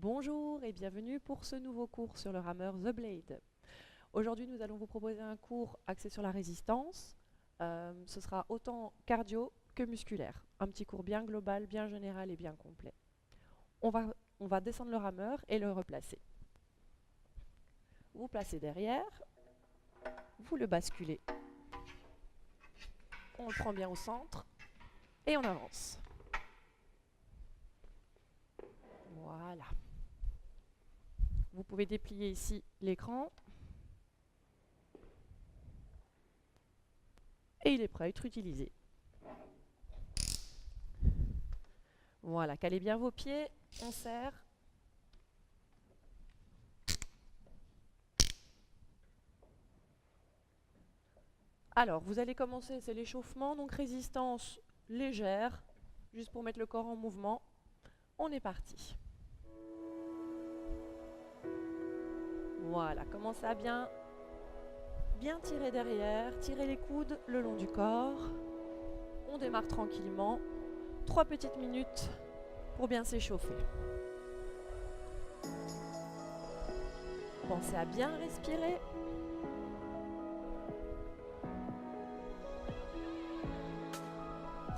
Bonjour et bienvenue pour ce nouveau cours sur le rameur The Blade. Aujourd'hui, nous allons vous proposer un cours axé sur la résistance. Ce sera autant cardio que musculaire. Un petit cours bien global, bien général et bien complet. On va descendre le rameur et le replacer. Vous placez derrière, vous le basculez. On le prend bien au centre et on avance. Voilà. Vous pouvez déplier ici l'écran. Et il est prêt à être utilisé. Voilà, calez bien vos pieds, on serre. Alors, vous allez commencer, c'est l'échauffement, donc résistance légère, juste pour mettre le corps en mouvement. On est parti. Voilà, commencez à bien tirer derrière, tirer les coudes le long du corps. On démarre tranquillement. 3 petites minutes pour bien s'échauffer. Pensez à bien respirer.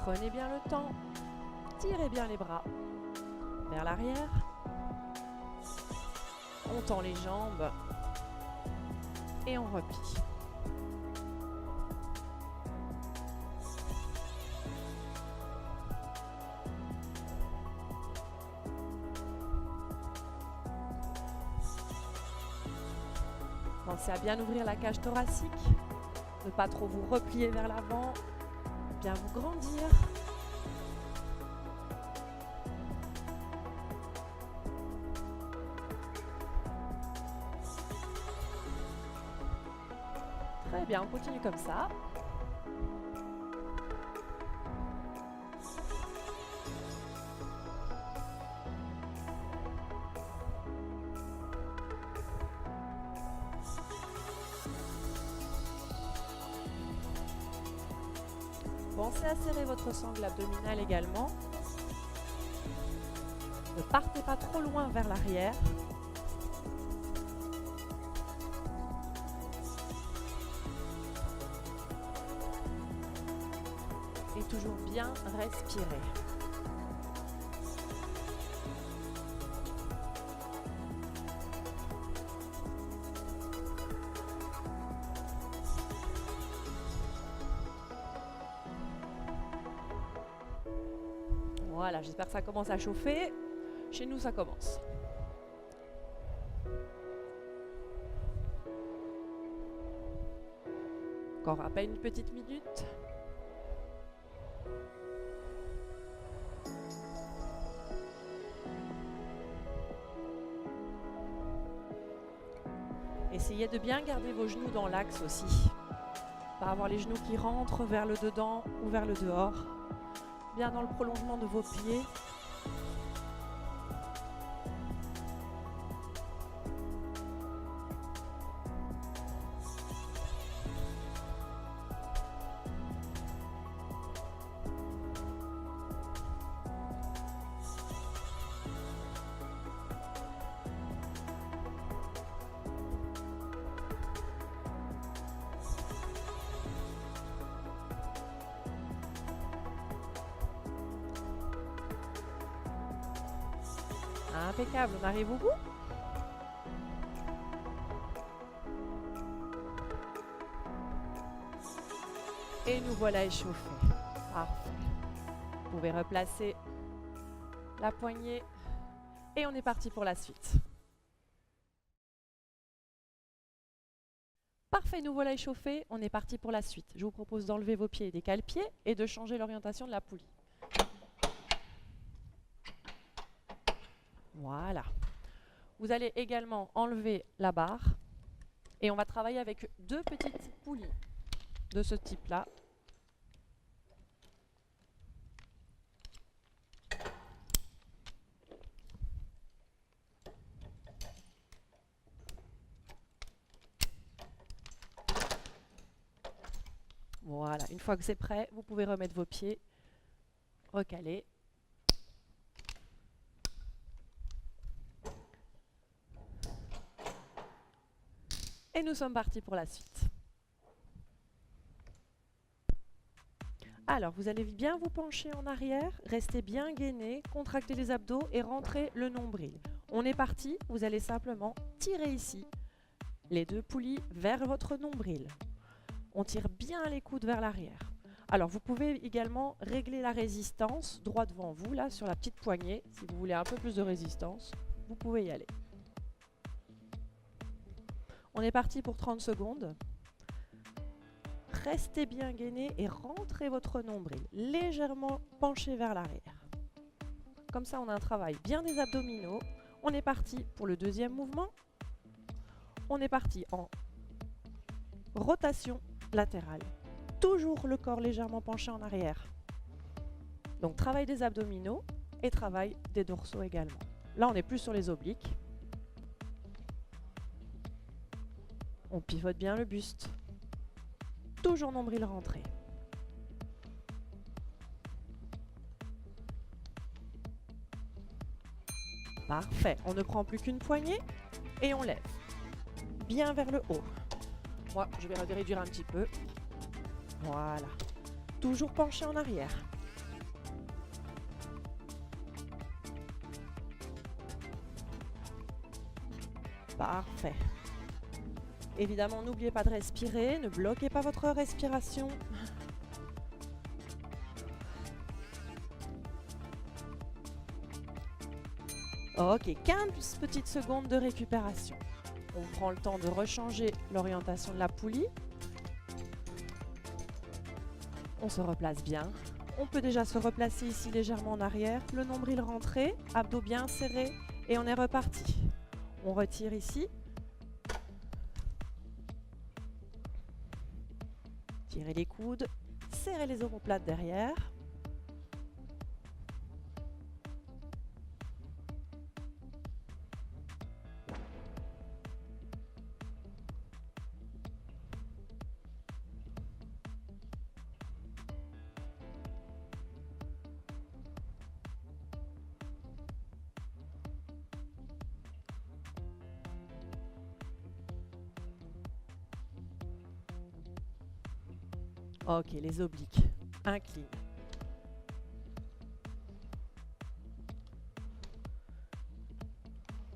Prenez bien le temps. Tirez bien les bras vers l'arrière. On tend les jambes et on replie. Pensez à bien ouvrir la cage thoracique, ne pas trop vous replier vers l'avant, bien vous grandir. Très bien, on continue comme ça. Pensez à serrer votre sangle abdominale également. Ne partez pas trop loin vers l'arrière. Et toujours bien respirer. Voilà, j'espère que ça commence à chauffer. Chez nous, ça commence. Encore à peine une petite minute. Essayez de bien garder vos genoux dans l'axe aussi. Pas avoir les genoux qui rentrent vers le dedans ou vers le dehors. Bien dans le prolongement de vos pieds. Impeccable, on arrive au bout. Et nous voilà échauffés. Parfait. Vous pouvez replacer la poignée et on est parti pour la suite. Parfait, nous voilà échauffés, on est parti pour la suite. Je vous propose d'enlever vos pieds des cale-pieds et de changer l'orientation de la poulie. Voilà. Vous allez également enlever la barre et on va travailler avec 2 petites poulies de ce type-là. Voilà, une fois que c'est prêt, vous pouvez remettre vos pieds, recaler. Et nous sommes partis pour la suite. Alors, vous allez bien vous pencher en arrière, restez bien gainé, contractez les abdos et rentrez le nombril. On est parti, vous allez simplement tirer ici les deux poulies vers votre nombril. On tire bien les coudes vers l'arrière. Alors, vous pouvez également régler la résistance droit devant vous, là, sur la petite poignée. Si vous voulez un peu plus de résistance, vous pouvez y aller. On est parti pour 30 secondes. Restez bien gainé et rentrez votre nombril, légèrement penché vers l'arrière. Comme ça, on a un travail bien des abdominaux. On est parti pour le deuxième mouvement. On est parti en rotation latérale. Toujours le corps légèrement penché en arrière. Donc, travail des abdominaux et travail des dorsaux également. Là, on est plus sur les obliques. On pivote bien le buste. Toujours nombril rentré. Parfait. On ne prend plus qu'une poignée et on lève. Bien vers le haut. Moi, je vais réduire un petit peu. Voilà. Toujours penché en arrière. Parfait. Évidemment, n'oubliez pas de respirer, ne bloquez pas votre respiration. Ok, 15 petites secondes de récupération. On prend le temps de rechanger l'orientation de la poulie. On se replace bien. On peut déjà se replacer ici légèrement en arrière, le nombril rentré, abdos bien serrés et on est reparti. On retire ici. Tirez les coudes, serrez les omoplates derrière. Ok, les obliques. Incline.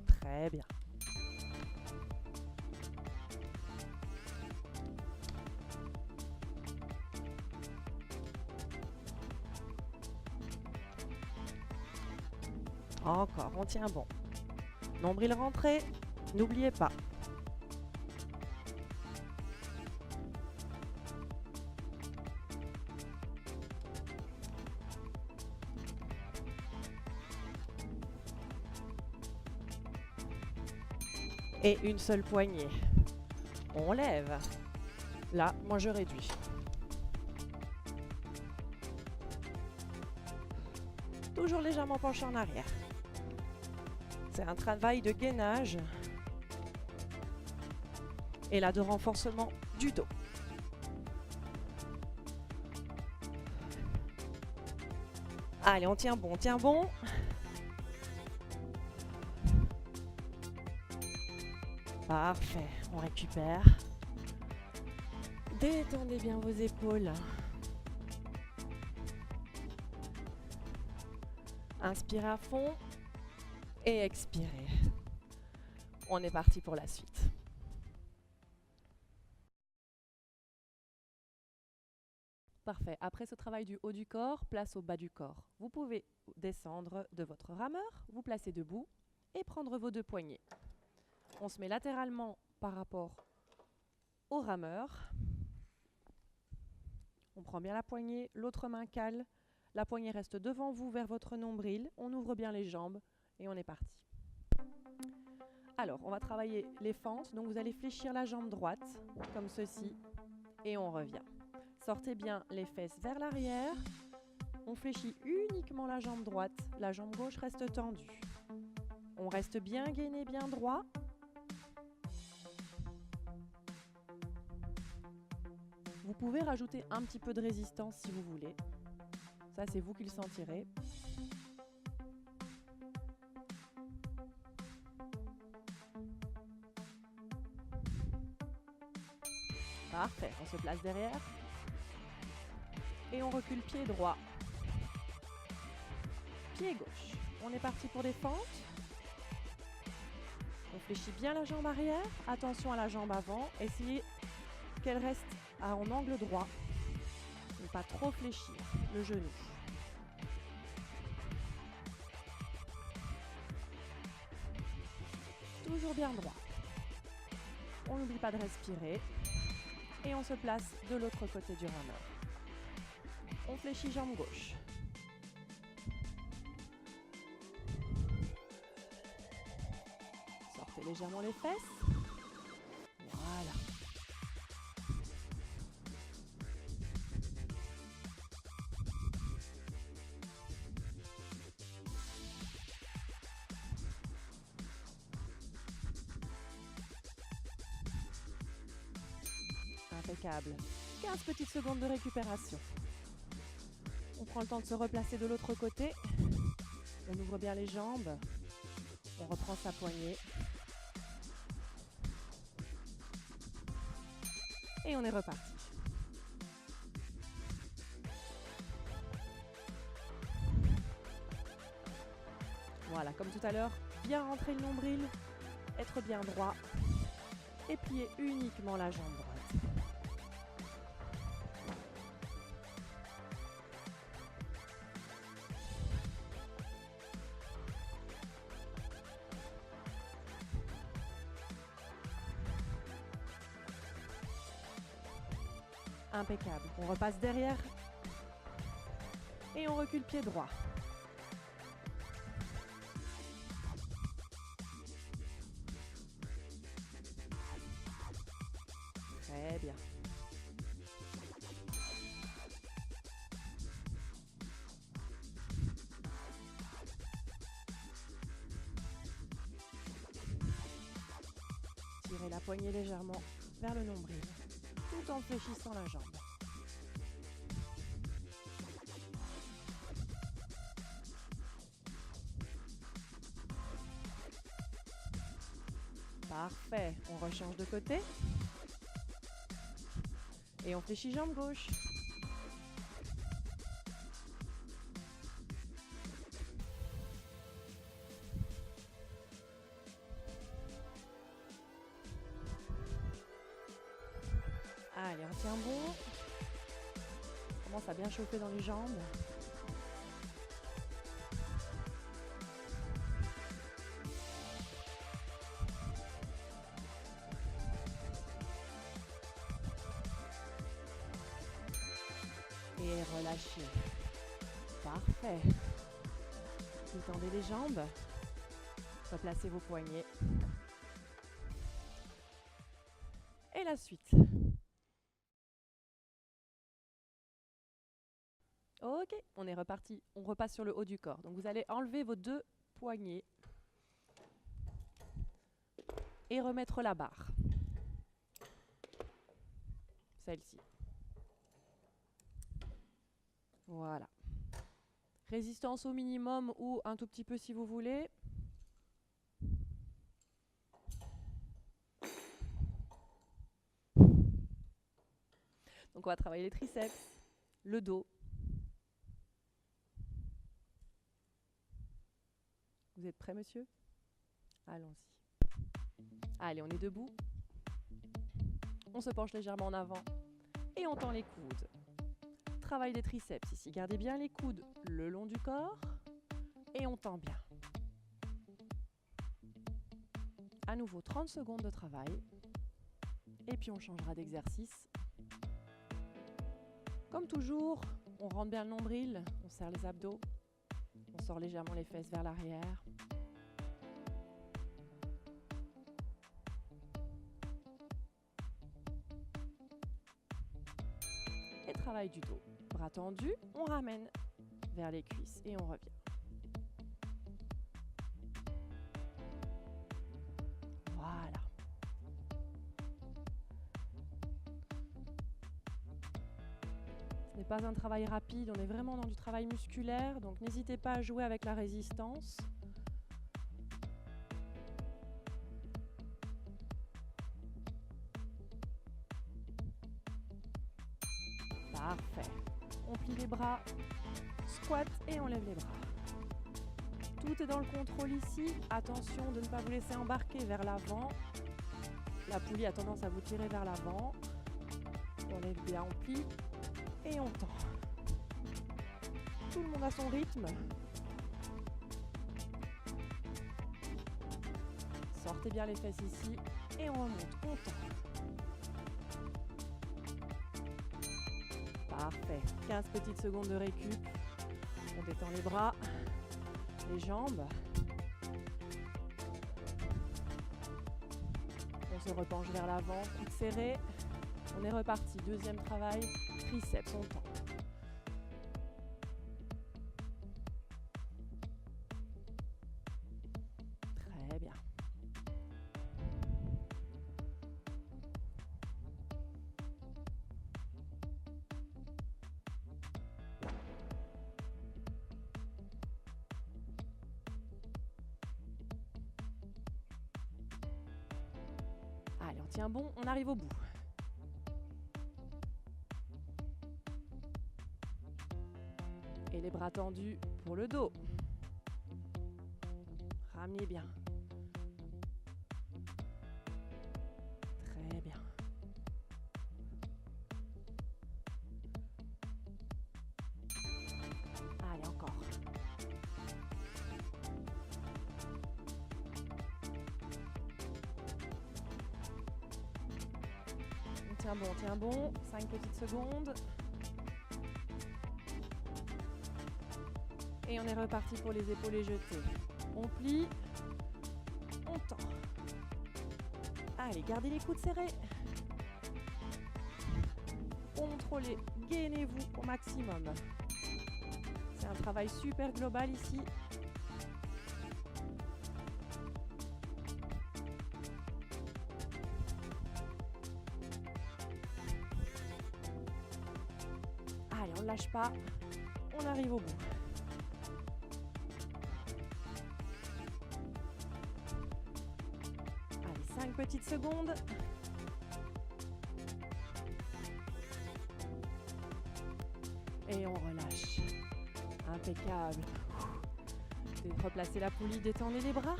Très bien. Encore, on tient bon. Nombril rentré, n'oubliez pas. Et une seule poignée. On lève. Là, moi je réduis. Toujours légèrement penché en arrière. C'est un travail de gainage. Et là, de renforcement du dos. Allez, on tient bon, on tient bon. Parfait, on récupère. Détendez bien vos épaules. Inspirez à fond et expirez. On est parti pour la suite. Parfait. Après ce travail du haut du corps, place au bas du corps. Vous pouvez descendre de votre rameur, vous placer debout et prendre vos deux poignets. On se met latéralement par rapport au rameur. On prend bien la poignée, l'autre main cale. La poignée reste devant vous vers votre nombril. On ouvre bien les jambes et on est parti. Alors, on va travailler les fentes. Donc, vous allez fléchir la jambe droite, comme ceci, et on revient. Sortez bien les fesses vers l'arrière. On fléchit uniquement la jambe droite. La jambe gauche reste tendue. On reste bien gainé, bien droit. Vous pouvez rajouter un petit peu de résistance si vous voulez. Ça, c'est vous qui le sentirez. Parfait, on se place derrière. Et on recule pied droit. Pied gauche. On est parti pour des fentes. On fléchit bien la jambe arrière. Attention à la jambe avant. Essayez qu'elle reste en angle droit. Ne pas trop fléchir le genou. Toujours bien droit. On n'oublie pas de respirer. Et on se place de l'autre côté du rameur. On fléchit jambe gauche. Sortez légèrement les fesses. Voilà. Impeccable. 15 petites secondes de récupération. On prend le temps de se replacer de l'autre côté. On ouvre bien les jambes. On reprend sa poignée. Et on est reparti. Voilà, comme tout à l'heure, bien rentrer le nombril, être bien droit et plier uniquement la jambe droite. Impeccable. On repasse derrière et on recule pied droit. Très bien. Tirez la poignée légèrement vers le nombril, tout en fléchissant la jambe. Parfait, on rechange de côté. Et on fléchit jambe gauche. Allez, on tient bon. On commence à bien chauffer dans les jambes. Et relâchez. Parfait. Détendez les jambes. Replacez vos poignets. Et la suite. Ok, on est reparti. On repasse sur le haut du corps. Donc vous allez enlever vos deux poignets et remettre la barre. Celle-ci. Voilà. Résistance au minimum ou un tout petit peu si vous voulez. Donc on va travailler les triceps, le dos. Vous êtes prêts, monsieur? Allons-y. Allez, on est debout. On se penche légèrement en avant et on tend les coudes. Travail des triceps ici. Gardez bien les coudes le long du corps et on tend bien. À nouveau 30 secondes de travail et puis on changera d'exercice. Comme toujours, on rentre bien le nombril, on serre les abdos, on sort légèrement les fesses vers l'arrière. Et travail du dos. Bras tendus, on ramène vers les cuisses et on revient. Voilà. Ce n'est pas un travail rapide, on est vraiment dans du travail musculaire, donc n'hésitez pas à jouer avec la résistance. Parfait. On plie les bras, squat et on lève les bras. Tout est dans le contrôle ici. Attention de ne pas vous laisser embarquer vers l'avant. La poulie a tendance à vous tirer vers l'avant. On lève bien, on plie et on tend. Tout le monde a son rythme. Sortez bien les fesses ici et on remonte, on tend. Parfait. 15 petites secondes de récup. On détend les bras, les jambes. On se repenche vers l'avant, coude serré. On est reparti. Deuxième travail, triceps, on tend. Très bien. Allez, on tient bon, on arrive au bout. Et les bras tendus pour le dos. Ramenez bien. Très bien. Allez, encore. On tient bon. 5 petites secondes. Et on est reparti pour les épaules jetées. On plie, on tend. Allez, gardez les coudes serrés. Contrôlez, gainez-vous au maximum. C'est un travail super global ici. Allez, on ne lâche pas. On arrive au bout. Allez, 5 petites secondes. Et on relâche. Impeccable. Replacez la poulie, détendez les bras.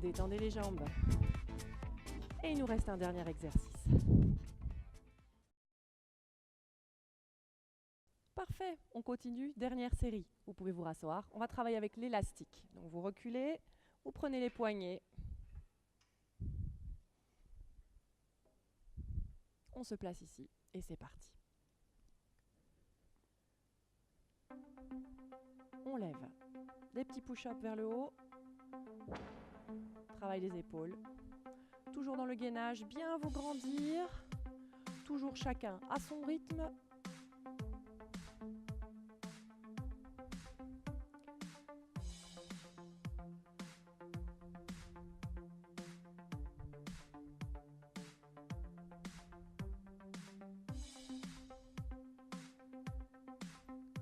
Détendez les jambes. Et il nous reste un dernier exercice. Parfait, on continue, dernière série. Vous pouvez vous rasseoir. On va travailler avec l'élastique. Donc vous reculez, vous prenez les poignets. On se place ici et c'est parti. On lève. Des petits push-ups vers le haut. Travail des épaules. Toujours dans le gainage, bien vous grandir. Toujours chacun à son rythme.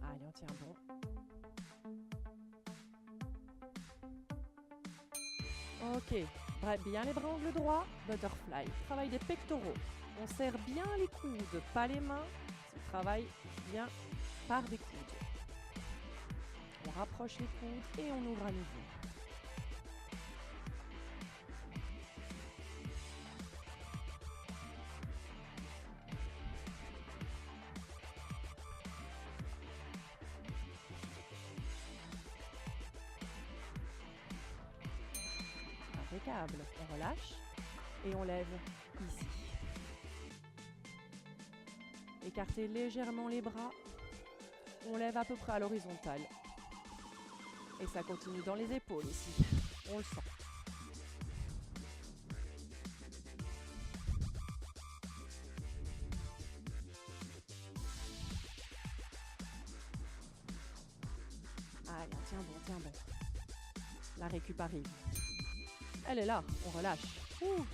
Allez, on tient bon. Ok, bien les bras angle droit, butterfly. Travail des pectoraux. On serre bien les coudes, pas les mains. C'est travail bien par des coudes. On rapproche les coudes et on ouvre à nouveau. Impeccable. On relâche et on lève ici. Écartez légèrement les bras. On lève à peu près à l'horizontale. Et ça continue dans les épaules ici. On le sent. Allez, tiens bon, tiens bon. La récup arrive. Elle est là, on relâche. Ouh.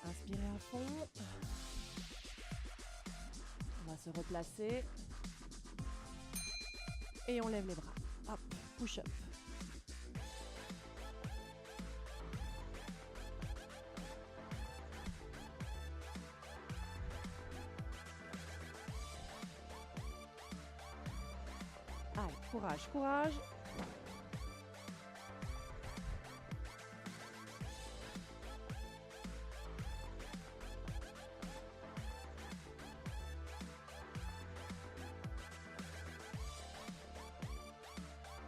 Inspirez à fond. On va se replacer. Et on lève les bras. Hop, push-up. Allez, courage, courage.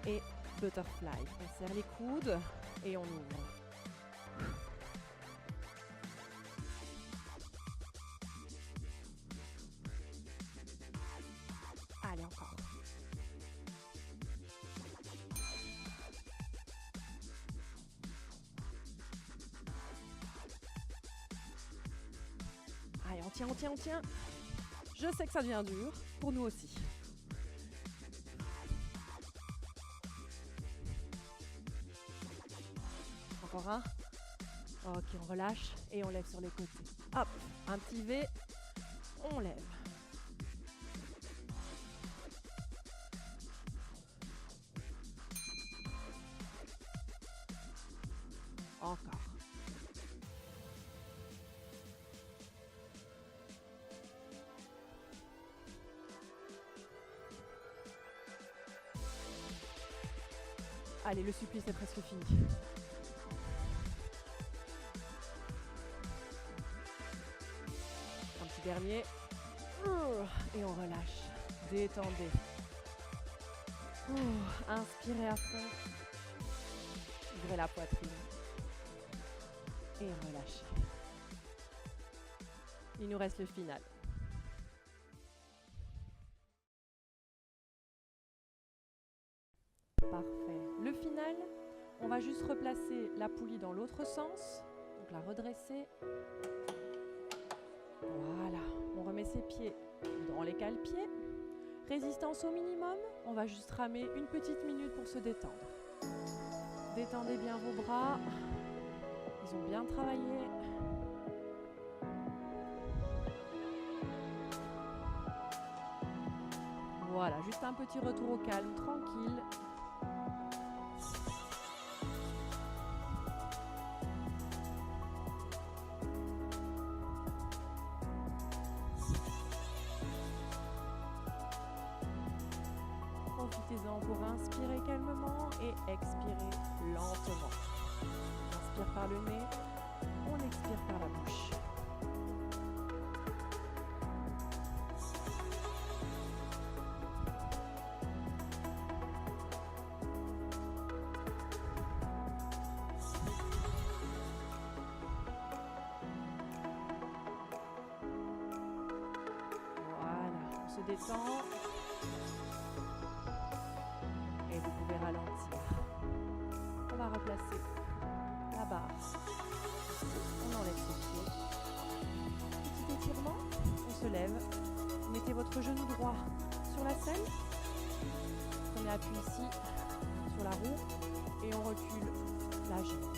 Et butterfly. On serre les coudes et on ouvre. Allez, encore. Allez, on tient, on tient, on tient. Je sais que ça devient dur, pour nous aussi. Encore un. Ok, on relâche et on lève sur les côtés. Hop, un petit V, on lève. Encore. Allez, le supplice est presque fini. Un petit dernier. Et on relâche. Détendez. Inspirez à fond. Ouvrez la poitrine. Et relâchez. Il nous reste le final. Parfait. Le final, on va juste replacer la poulie dans l'autre sens. Donc la redresser. Voilà. On remet ses pieds dans les cale-pieds. Résistance au minimum. On va juste ramer une petite minute pour se détendre. Détendez bien vos bras. Ils ont bien travaillé. Voilà, juste un petit retour au calme, tranquille. Profitez-en pour inspirer calmement et expirer lentement. Inspire par le nez, on expire par la bouche. Voilà, on se détend. Et vous pouvez ralentir. On va replacer la barre. On enlève ses pieds. Petit étirement, on se lève. Mettez votre genou droit sur la selle. Prenez appui ici sur la roue et on recule la jambe.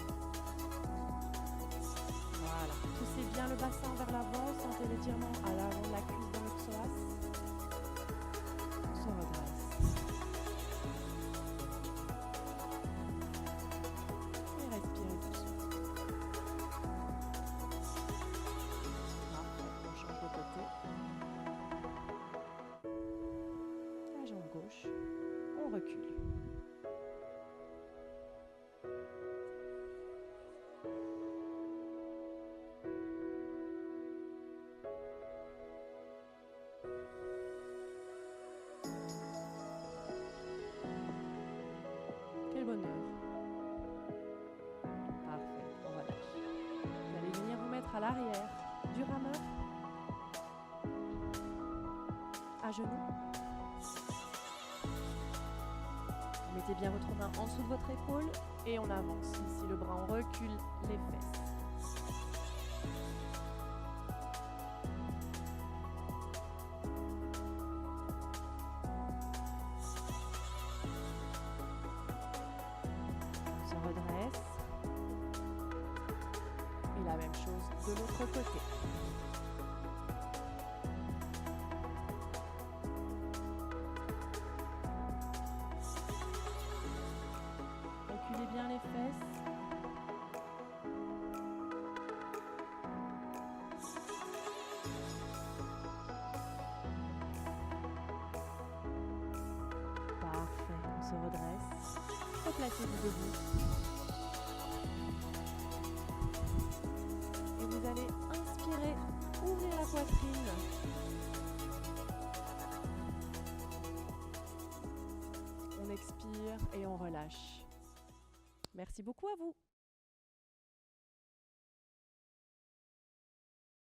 Voilà. Poussez bien le bassin vers l'avant. Sentez l'étirement à l'avant de la cuisse dans le psoas. On se redresse. Et respirez doucement. Parfait. On change de côté. La jambe gauche. On recule. Quel bonheur. Parfait, on relâche. Vous allez venir vous mettre à l'arrière du rameur. À genoux. Vous mettez bien votre main en dessous de votre épaule et on avance. Ici le bras, on recule les fesses. On se redresse. Et la même chose de l'autre côté. Reculez bien les fesses. Parfait. se redresse. Replacez-vous debout. Et vous allez inspirer, ouvrir la poitrine. On expire et on relâche. Merci beaucoup à vous.